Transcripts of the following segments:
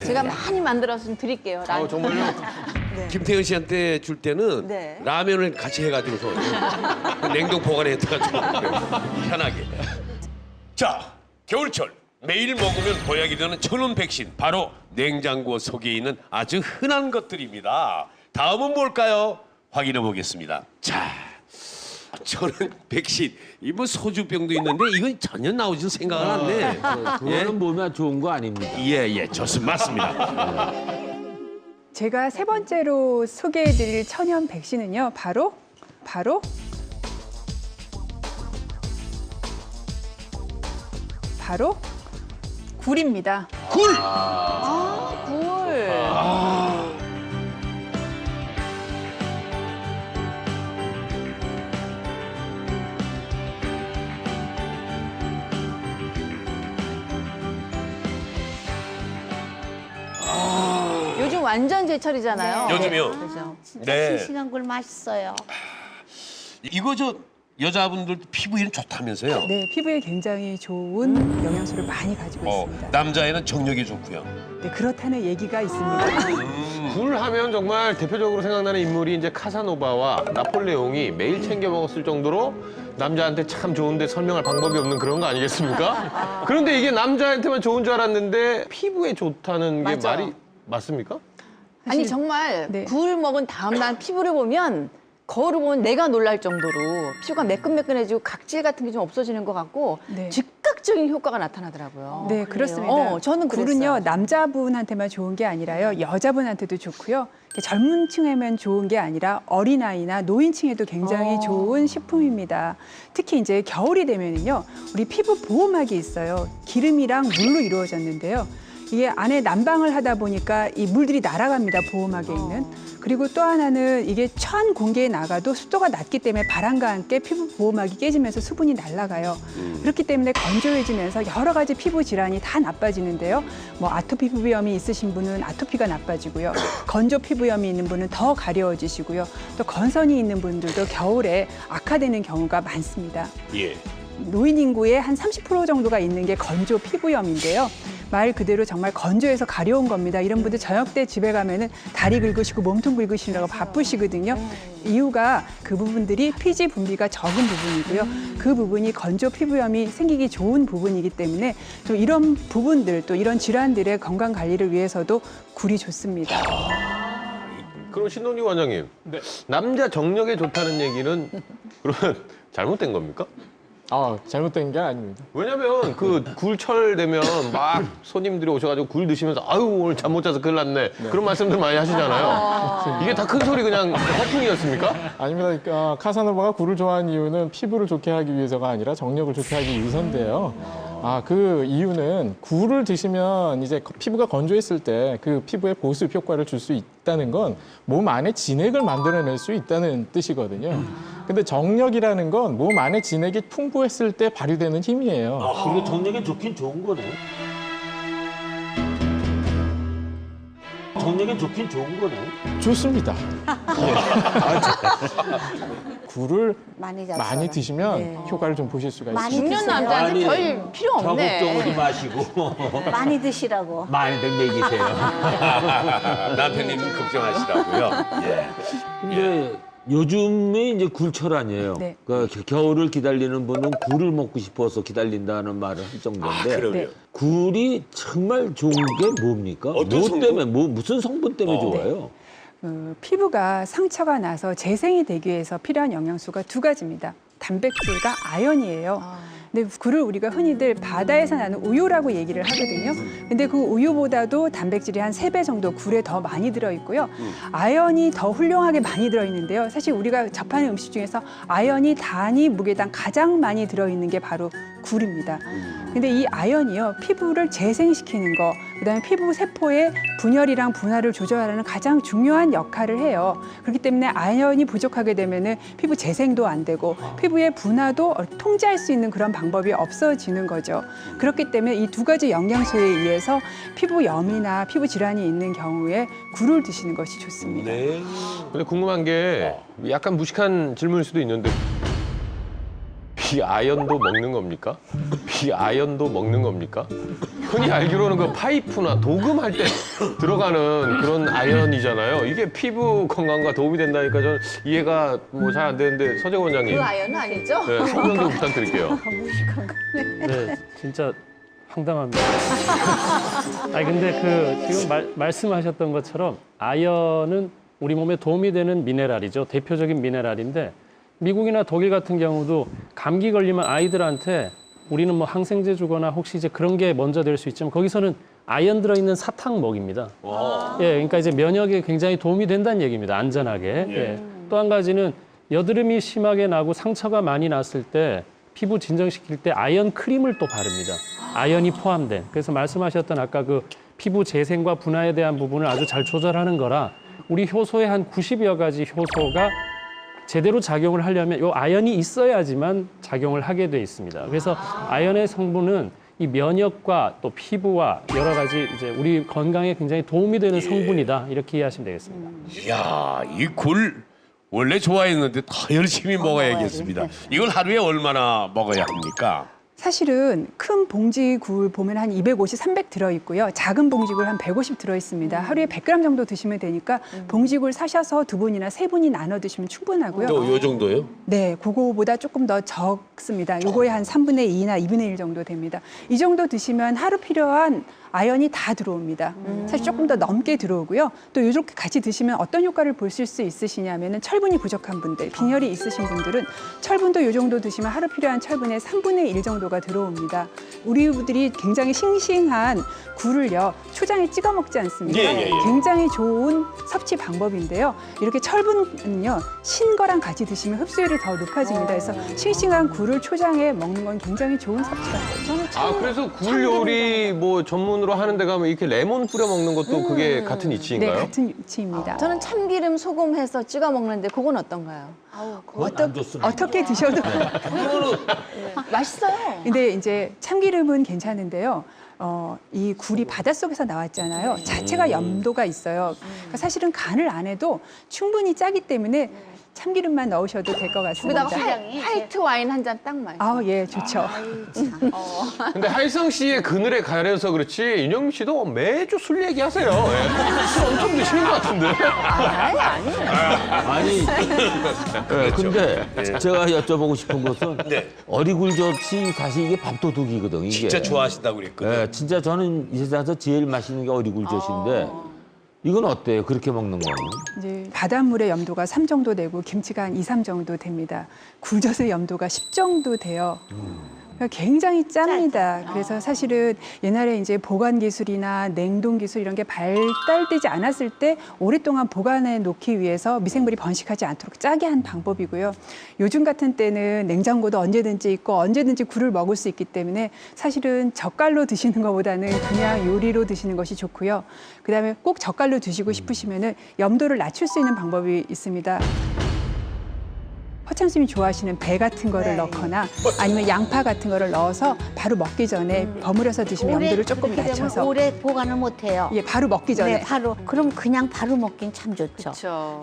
제가 많이 만들어서 좀 드릴게요. 정말요? 김태현 씨한테 줄 때는 네. 라면을 같이 해가지고서 냉동 보관해가지고 편하게. 자, 겨울철 매일 먹으면 보약이 되는 천연 백신, 바로 냉장고 속에 있는 아주 흔한 것들입니다. 다음은 뭘까요? 확인해 보겠습니다. 자, 천연 백신. 이 뭐 소주병도 있는데 이건 전혀 나오지도 생각을 안 해. 그거는 몸에 좋은 거 아닙니다. 예, 좋습니다. 맞습니다. 제가 세 번째로 소개해드릴 천연 백신은요, 바로 굴입니다. 굴! 굴. 요즘 완전 제철이잖아요. 요즘이요? 그죠. 네. 싱싱한 굴 맛있어요. 이거 여자분들 피부에는 좋다면서요? 네, 피부에 굉장히 좋은 영양소를 많이 가지고 있습니다. 남자애는 정력이 좋고요. 네, 그렇다는 얘기가 있습니다. 굴 하면 정말 대표적으로 생각나는 인물이 이제 카사노바와 나폴레옹이 매일 챙겨 먹었을 정도로 남자한테 참 좋은데 설명할 방법이 없는 그런 거 아니겠습니까? 그런데 이게 남자한테만 좋은 줄 알았는데 피부에 좋다는 게 맞아. 말이 맞습니까? 아니 정말 네. 굴 먹은 다음 날 피부를 보면 거울을 보면 내가 놀랄 정도로 피부가 매끈매끈해지고 각질 같은 게 좀 없어지는 것 같고 네. 즉각적인 효과가 나타나더라고요. 네, 그렇습니다. 저는 굴은요, 그랬어요. 남자분한테만 좋은 게 아니라요, 여자분한테도 좋고요. 젊은 층에만 좋은 게 아니라 어린아이나 노인층에도 굉장히 좋은 식품입니다. 특히 이제 겨울이 되면은요, 우리 피부 보호막이 있어요. 기름이랑 물로 이루어졌는데요. 이게 안에 난방을 하다 보니까 이 물들이 날아갑니다, 보호막에 있는. 그리고 또 하나는 이게 천 공기에 나가도 습도가 낮기 때문에 바람과 함께 피부 보호막이 깨지면서 수분이 날아가요. 그렇기 때문에 건조해지면서 여러 가지 피부 질환이 다 나빠지는데요. 뭐 아토피 피부염이 있으신 분은 아토피가 나빠지고요. 건조 피부염이 있는 분은 더 가려워지시고요. 또 건선이 있는 분들도 겨울에 악화되는 경우가 많습니다. 예. 노인 인구의 한 30% 정도가 있는 게 건조 피부염인데요. 말 그대로 정말 건조해서 가려운 겁니다. 이런 분들 저녁 때 집에 가면은 다리 긁으시고 몸통 긁으시느라고 바쁘시거든요. 이유가 그 부분들이 피지 분비가 적은 부분이고요. 그 부분이 건조 피부염이 생기기 좋은 부분이기 때문에 또 이런 부분들, 또 이런 질환들의 건강 관리를 위해서도 굴이 좋습니다. 그럼 신동기 원장님, 남자 정력에 좋다는 얘기는 그러면 잘못된 겁니까? 잘못된 게 아닙니다. 왜냐면 그 굴철 되면 막 손님들이 오셔가지고 굴 드시면서 아유 오늘 잠 못 자서 큰일 났네 그런 말씀들 많이 하시잖아요. 이게 다 큰 소리 그냥 허풍이었습니까? 아닙니다. 그러니까 카사노바가 굴을 좋아하는 이유는 피부를 좋게 하기 위해서가 아니라 정력을 좋게 하기 위해서인데요. 그 이유는 굴을 드시면 이제 피부가 건조했을 때 그 피부에 보습 효과를 줄 수 있다는 건 몸 안에 진액을 만들어낼 수 있다는 뜻이거든요. 근데 정력이라는 건 몸 안에 진액이 풍부했을 때 발휘되는 힘이에요. 그리고 정력에 좋긴 좋은 거네. 정력에 좋긴 좋은 거네. 좋습니다. 굴을 많이 많이 드시면 네. 효과를 좀 보실 수가 많이 있습니다. 중년 드세요. 남자한테 아니, 별 필요 없네. 저국정어리 마시고 많이 드시라고. 많이들 먹이세요. 남편님 걱정하시라고요. 예. 근데 요즘에 이제 굴철 아니에요. 네. 그러니까 겨울을 기다리는 분은 굴을 먹고 싶어서 기다린다는 말을 할 정도인데 그럼요. 네. 굴이 정말 좋은 게 뭡니까? 어떤 뭐 성분? 때문에 무슨 성분 때문에 좋아요? 피부가 상처가 나서 재생이 되기 위해서 필요한 영양소가 두 가지입니다. 단백질과 아연이에요. 근데 굴을 우리가 흔히들 바다에서 나는 우유라고 얘기를 하거든요. 근데 그 우유보다도 단백질이 한 3배 정도 굴에 더 많이 들어있고요. 아연이 더 훌륭하게 많이 들어있는데요. 사실 우리가 접하는 음식 중에서 아연이 단위 무게당 가장 많이 들어있는 게 바로 굴입니다. 근데 이 아연이요, 피부를 재생시키는 거, 그다음에 피부 세포의 분열이랑 분할을 조절하는 가장 중요한 역할을 해요. 그렇기 때문에 아연이 부족하게 되면은 피부 재생도 안 되고 피부의 분화도 통제할 수 있는 그런 방법이 없어지는 거죠. 그렇기 때문에 이 두 가지 영양소에 의해서 피부염이나 피부 질환이 있는 경우에 굴을 드시는 것이 좋습니다. 네. 근데 궁금한 게 약간 무식한 질문일 수도 있는데 비아연도 먹는 겁니까? 비아연도 먹는 겁니까? 흔히 알기로는 그 파이프나 도금할 때 들어가는 그런 아연이잖아요. 이게 피부 건강과 도움이 된다니까 저는 이해가 뭐 잘 안 되는데 서재 원장님. 그 아연은 아니죠? 네, 설명 좀 부탁드릴게요. 네, 진짜 황당합니다. 아니 근데 그 지금 말씀하셨던 것처럼 아연은 우리 몸에 도움이 되는 미네랄이죠. 대표적인 미네랄인데 미국이나 독일 같은 경우도 감기 걸리면 아이들한테 우리는 뭐 항생제 주거나 혹시 이제 그런 게 먼저 될 수 있지만 거기서는 아연 들어있는 사탕 먹입니다. 예, 그러니까 이제 면역에 굉장히 도움이 된다는 얘기입니다. 안전하게. 예. 또 한 가지는 여드름이 심하게 나고 상처가 많이 났을 때 피부 진정시킬 때 아연 크림을 또 바릅니다. 아연이 포함된. 그래서 말씀하셨던 아까 그 피부 재생과 분화에 대한 부분을 아주 잘 조절하는 거라 우리 효소의 한 90여 가지 효소가 제대로 작용을 하려면 이 아연이 있어야지만 작용을 하게 돼 있습니다. 그래서 아연의 성분은 이 면역과 또 피부와 여러 가지 이제 우리 건강에 굉장히 도움이 되는 성분이다. 이렇게 이해하시면 되겠습니다. 이야, 이 굴 원래 좋아했는데 더 열심히 먹어야겠습니다. 이걸 하루에 얼마나 먹어야 합니까? 사실은 큰 봉지 굴 보면 한 250, 300 들어있고요. 작은 봉지 굴 한 150 들어있습니다. 하루에 100g 정도 드시면 되니까 봉지 굴 사셔서 2분이나 3분이 나눠 드시면 충분하고요. 또 요 정도요? 네, 그거보다 조금 더 적습니다. 요거의 한 3분의 2나 2분의 1 정도 됩니다. 이 정도 드시면 하루 필요한 아연이 다 들어옵니다. 사실 조금 더 넘게 들어오고요. 또 이렇게 같이 드시면 어떤 효과를 보실 수 있으시냐면은 철분이 부족한 분들, 빈혈이 있으신 분들은 철분도 이 정도 드시면 하루 필요한 철분의 3분의 1 정도가 들어옵니다. 우리들이 굉장히 싱싱한 굴을요, 초장에 찍어 먹지 않습니까? 예. 굉장히 좋은 섭취 방법인데요. 이렇게 철분은요, 신 거랑 같이 드시면 흡수율이 더 높아집니다. 그래서 싱싱한 굴을 초장에 먹는 건 굉장히 좋은 섭취 방법입니다. 아, 그래서 굴 요리 뭐 전문으로 하는 데 가면 이렇게 레몬 뿌려 먹는 것도 그게 같은 네, 이치인가요? 같은 위치입니다. 저는 참기름 소금 해서 찍어 먹는데 그건 어떤가요? 그건 안 좋습니다. 어떻게 드셔도 맛있어요. 근데 이제 참기름은 괜찮은데요. 이 굴이 바닷속에서 나왔잖아요. 자체가 염도가 있어요. 그러니까 사실은 간을 안 해도 충분히 짜기 때문에 참기름만 넣으셔도 될 것 같습니다. 거기다가 화이트 와인 한 잔 딱 마시고. 아, 예, 좋죠. 근데 하이성 씨의 그늘에 가려서 그렇지 윤영미 씨도 매주 술 얘기하세요. 예. 술 엄청 드시는 것 같은데. 아니, 네, 근데 제가 여쭤보고 싶은 것은 네. 어리굴젓이 사실 이게 밥도둑이거든. 이게. 진짜 좋아하신다고 그랬거든요. 네, 진짜 저는 이 세상에서 제일 맛있는 게 어리굴젓인데 이건 어때요? 그렇게 먹는 거는? 이제 바닷물의 염도가 3 정도 되고 김치가 한 2, 3 정도 됩니다. 굴젓의 염도가 10 정도 돼요. 그러니까 굉장히 짭니다. 그래서 사실은 옛날에 이제 보관 기술이나 냉동 기술 이런 게 발달되지 않았을 때 오랫동안 보관해 놓기 위해서 미생물이 번식하지 않도록 짜게 한 방법이고요. 요즘 같은 때는 냉장고도 언제든지 있고 언제든지 굴을 먹을 수 있기 때문에 사실은 젓갈로 드시는 것보다는 그냥 요리로 드시는 것이 좋고요. 그다음에 꼭 젓갈로 드시고 싶으시면은 염도를 낮출 수 있는 방법이 있습니다. 허참 스님이 좋아하시는 배 같은 거를 넣거나 아니면 양파 같은 거를 넣어서 바로 먹기 전에 버무려서 드시면 염도를 조금 그렇게 되면 낮춰서 오래 보관을 못 해요. 예, 바로 먹기 전에 네, 바로. 그럼 그냥 바로 먹긴 참 좋죠. 그렇죠.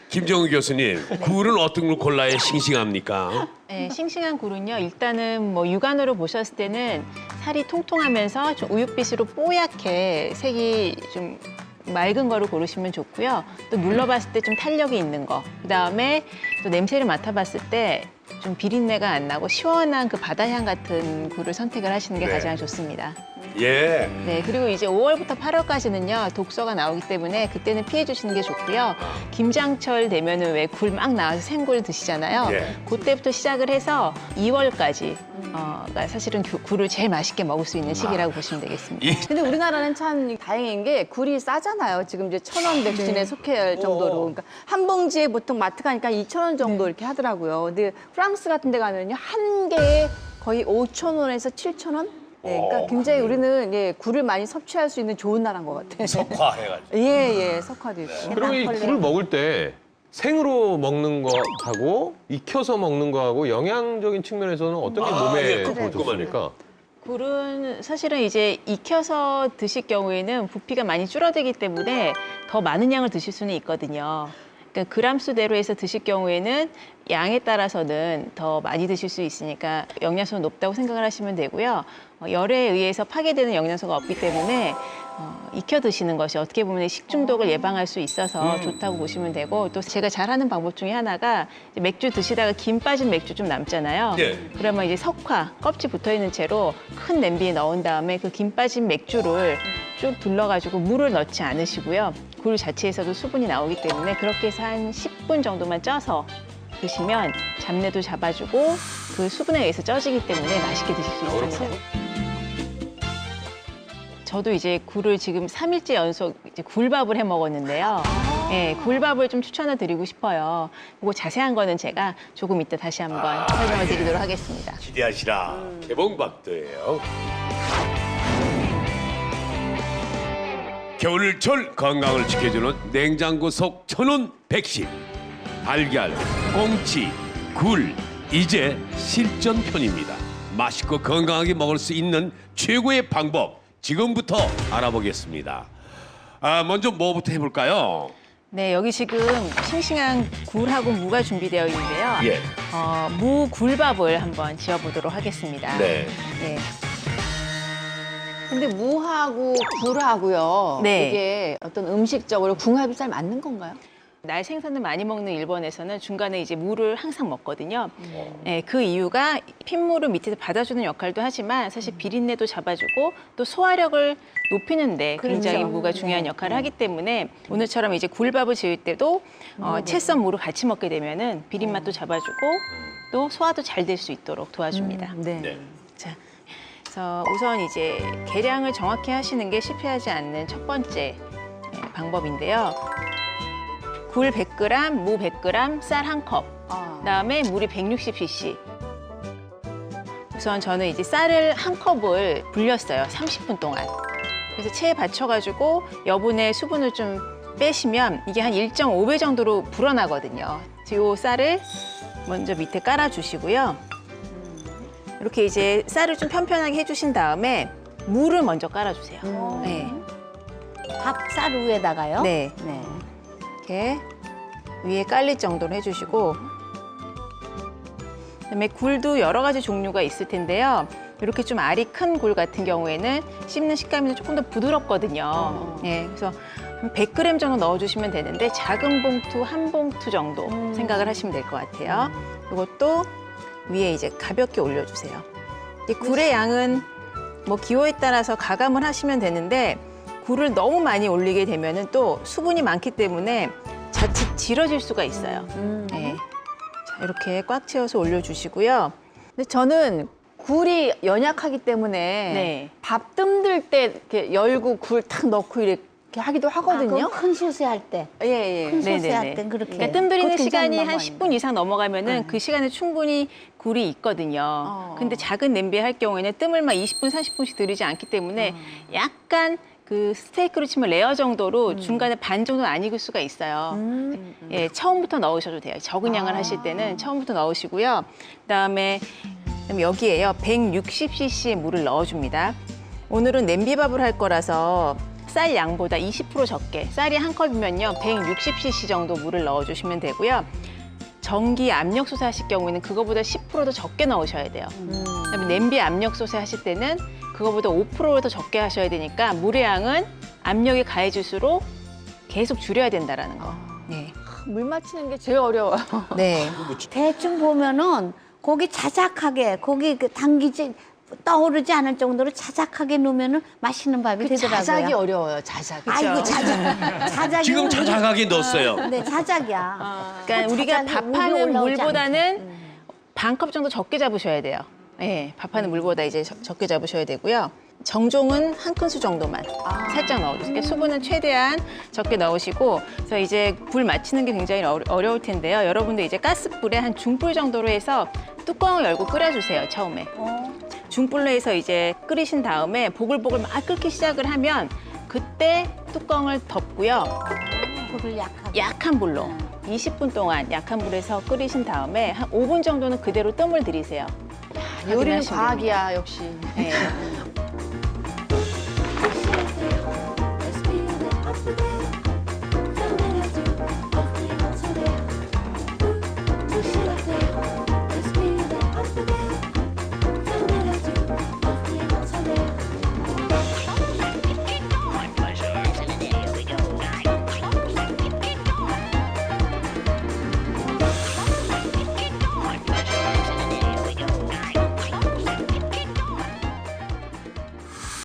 김정은 교수님, 굴은 어떤 걸 골라야 싱싱합니까? 네, 싱싱한 굴은요. 일단은 뭐 육안으로 보셨을 때는 살이 통통하면서 좀 우윳빛으로 뽀얗게 색이 좀 맑은 거를 고르시면 좋고요. 또 눌러봤을 때 좀 탄력이 있는 거. 그다음에 또 냄새를 맡아봤을 때 좀 비린내가 안 나고 시원한 그 바다향 같은 굴을 선택을 하시는 게 네. 가장 좋습니다. 예. 네, 그리고 이제 5월부터 8월까지는요, 독서가 나오기 때문에 그때는 피해 주시는 게 좋고요. 김장철 되면은 왜 굴 막 나와서 생굴 드시잖아요. 예. 그때부터 시작을 해서 2월까지, 가 사실은 굴을 제일 맛있게 먹을 수 있는 시기라고 보시면 되겠습니다. 이 근데 우리나라는 참 다행인 게 굴이 싸잖아요. 지금 이제 1,000원 백신에 속해야 할 정도로. 그러니까 한 봉지에 보통 마트 가니까 2,000원 정도 이렇게 하더라고요. 근데 프랑스 같은 데 가면요. 한 개에 거의 5,000원에서 7,000원? 네, 그러니까 굉장히 우리는 예, 굴을 많이 섭취할 수 있는 좋은 나라인 것 같아요. 석화해가지고. 예, 석화도 있고. 그럼 이 굴을 먹을 때 생으로 먹는 거하고 익혀서 먹는 거하고 영양적인 측면에서는 어떤 게 몸에 예, 더 궁금하네요. 좋습니까? 굴은 사실은 이제 익혀서 드실 경우에는 부피가 많이 줄어들기 때문에 더 많은 양을 드실 수는 있거든요. 그러니까 그람 수대로 해서 드실 경우에는 양에 따라서는 더 많이 드실 수 있으니까 영양소가 높다고 생각을 하시면 되고요. 열에 의해서 파괴되는 영양소가 없기 때문에 익혀 드시는 것이 어떻게 보면 식중독을 예방할 수 있어서 좋다고 보시면 되고, 또 제가 잘하는 방법 중에 하나가 이제 맥주 드시다가 김 빠진 맥주 좀 남잖아요. 네. 그러면 이제 석화 껍질 붙어 있는 채로 큰 냄비에 넣은 다음에 그 김 빠진 맥주를 쭉 둘러가지고 물을 넣지 않으시고요. 굴 자체에서도 수분이 나오기 때문에 그렇게 해서 한 10분 정도만 쪄서 드시면 잡내도 잡아주고 그 수분에 의해서 쪄지기 때문에 맛있게 드실 수 있습니다. 저도 이제 굴을 지금 3일째 연속 이제 굴밥을 해 먹었는데요. 네, 굴밥을 좀 추천을 드리고 싶어요. 그리고 자세한 거는 제가 조금 이따 다시 한번 설명을 드리도록 하겠습니다. 기대하시라. 개봉박도예요. 겨울철 건강을 지켜주는 냉장고 속 천연 백신. 달걀, 꽁치, 굴, 이제 실전편입니다. 맛있고 건강하게 먹을 수 있는 최고의 방법 지금부터 알아보겠습니다. 먼저 뭐부터 해볼까요? 네, 여기 지금 싱싱한 굴하고 무가 준비되어 있는데요. 예. 무 굴밥을 한번 지어보도록 하겠습니다. 네. 네. 근데 무하고 굴하고요. 네. 이게 어떤 음식적으로 궁합이 잘 맞는 건가요? 날 생선을 많이 먹는 일본에서는 중간에 이제 무를 항상 먹거든요. 네, 그 이유가 핏물을 밑에서 받아주는 역할도 하지만 사실 비린내도 잡아주고 또 소화력을 높이는데 굉장히 그렇죠. 무가 중요한 역할을 하기 때문에 오늘처럼 이제 굴밥을 지을 때도 채썬 무를 같이 먹게 되면은 비린맛도 잡아주고 또 소화도 잘 될 수 있도록 도와줍니다. 네. 네. 자, 그래서 우선 이제 계량을 정확히 하시는 게 실패하지 않는 첫 번째 방법인데요. 굴 100g, 무 100g, 쌀 1컵. 그다음에 물이 160cc. 우선 저는 이제 쌀을 1컵을 불렸어요. 30분 동안. 그래서 체에 받쳐가지고 여분의 수분을 좀 빼시면 이게 한 1.5배 정도로 불어나거든요. 이 쌀을 먼저 밑에 깔아주시고요. 이렇게 이제 쌀을 좀 편편하게 해주신 다음에 물을 먼저 깔아주세요. 네. 밥쌀 위에다가요? 네. 네. 이렇게 위에 깔릴 정도로 해주시고, 그다음에 굴도 여러 가지 종류가 있을 텐데요. 이렇게 좀 알이 큰 굴 같은 경우에는 씹는 식감이 조금 더 부드럽거든요. 네, 그래서 100g 정도 넣어주시면 되는데 작은 봉투 한 봉투 정도 생각을 하시면 될 것 같아요. 이것도 위에 이제 가볍게 올려주세요. 이 굴의 양은 뭐 기호에 따라서 가감을 하시면 되는데 굴을 너무 많이 올리게 되면은 또 수분이 많기 때문에 자칫 질어질 수가 있어요. 네. 자, 이렇게 꽉 채워서 올려주시고요. 근데 저는 굴이 연약하기 때문에 네. 밥 뜸들 때 이렇게 열고 굴 탁 넣고 이렇게 하기도 하거든요. 큰 솥에 할 때. 예, 예. 큰 솥에 네네네. 할 때 그렇게. 그러니까 뜸 들이는 그것도 시간이 괜찮은 한 방법인데. 10분 이상 넘어가면은 그 시간에 충분히 굴이 익거든요. 근데 작은 냄비에 할 경우에는 뜸을 막 20분, 30분씩 들이지 않기 때문에 약간 그 스테이크로 치면 레어 정도로 중간에 반 정도는 안 익을 수가 있어요. 예, 처음부터 넣으셔도 돼요. 적은 양을 하실 때는 처음부터 넣으시고요. 그다음에 여기에요. 160cc의 물을 넣어줍니다. 오늘은 냄비밥을 할 거라서 쌀 양보다 20% 적게, 쌀이 한 컵이면요 160cc 정도 물을 넣어주시면 되고요. 전기 압력솥에 하실 경우에는 그거보다 10% 더 적게 넣으셔야 돼요. 그다음에 냄비 압력솥에 하실 때는 그거보다 5% 더 적게 하셔야 되니까 물의 양은 압력이 가해질수록 계속 줄여야 된다라는 거. 네. 물 맞추는 게 제일 어려워요. 네. 대충 보면은 고기 자작하게 고기 그 당기지 떠오르지 않을 정도로 자작하게 놓으면은 맛있는 밥이 되더라고요. 자작이 어려워요. 자작. 아이고 자작이 지금 자작하게 넣었어요. 네 자작이야. 그러니까 우리가 자작이 물이 밥하는 올라오지 물보다는 반 컵 정도 적게 잡으셔야 돼요. 네, 밥하는 물보다 이제 적게 잡으셔야 되고요. 정종은 한 큰술 정도만 살짝 넣어주세요. 그러니까 수분은 최대한 적게 넣으시고, 그래서 이제 불 맞추는 게 굉장히 어려울 텐데요. 여러분들 이제 가스불에 한 중불 정도로 해서 뚜껑을 열고 끓여주세요. 처음에. 중불로 해서 이제 끓이신 다음에 보글보글 막 끓기 시작을 하면 그때 뚜껑을 덮고요. 불을 약하게. 약한 불로 20분 동안 약한 불에서 끓이신 다음에 한 5분 정도는 그대로 뜸을 들이세요. 요리는 확인하시면 과학이야, 역시. 됩니다. 네.